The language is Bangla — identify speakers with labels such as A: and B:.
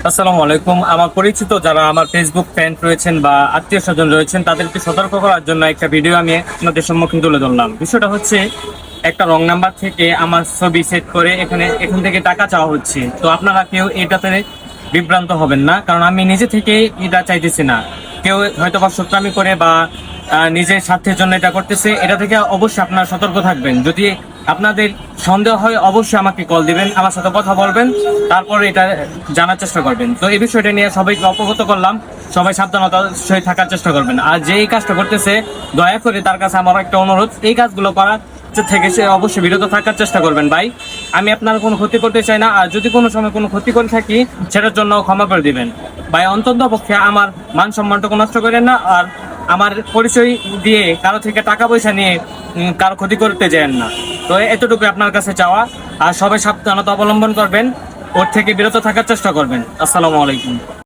A: আসসালামু আলাইকুম। আমার পরিচিত যারা আমার ফেসবুক ফ্রেন্ড রয়েছেন বা আত্মীয় স্বজন রয়েছেন তাদেরকে সতর্ক করার জন্য একটা ভিডিও আমি আপনাদের সম্মুখীন তুলে ধরলাম। বিষয়টা হচ্ছে, একটা রং নাম্বার থেকে আমার ছবি সেট করে এখান থেকে টাকা চাওয়া হচ্ছে। তো আপনারা কেউ এটাতে বিভ্রান্ত হবেন না, কারণ আমি নিজে থেকে এটা চাইতেছি না। কেউ হয়তো বা সত্যামি করে বা নিজের স্বার্থের জন্য এটা করতেছে, এটা থেকে অবশ্যই আপনারা সতর্ক থাকবেন। যদি আপনাদের সন্দেহ হয় অবশ্যই আমাকে কল দিবেন, আমার সাথে কথা বলবেন, তারপরে এটা জানার চেষ্টা করবেন। তো এই বিষয়টা নিয়ে সবাইকে অবগত করলাম, সবাই সাবধানতার সহিত থাকার চেষ্টা করবেন। আর যে এই কাজটা করতেছে, দয়া করে তার কাছে আমার একটা অনুরোধ, এই কাজগুলো করার থেকে সে অবশ্যই বিরত থাকার চেষ্টা করবেন। ভাই, আমি আপনার কোনো ক্ষতি করতে চাই না, আর যদি কোনো সময় কোনো ক্ষতি করে থাকি সেটার জন্য ক্ষমা করে দিবেন। ভাই, অন্তত পক্ষে আমার মান সম্মানটুকু নষ্ট করেন না, আর আমার পরিচয় দিয়ে কারো থেকে টাকা পয়সা নিয়ে কারো ক্ষতি করতে যান না। তো এতটুকু আপনার কাছে চাওয়া। আর সবাই সাবধানতা অবলম্বন করবেন, ওর থেকে বিরত থাকার চেষ্টা করবেন। আসসালামু আলাইকুম।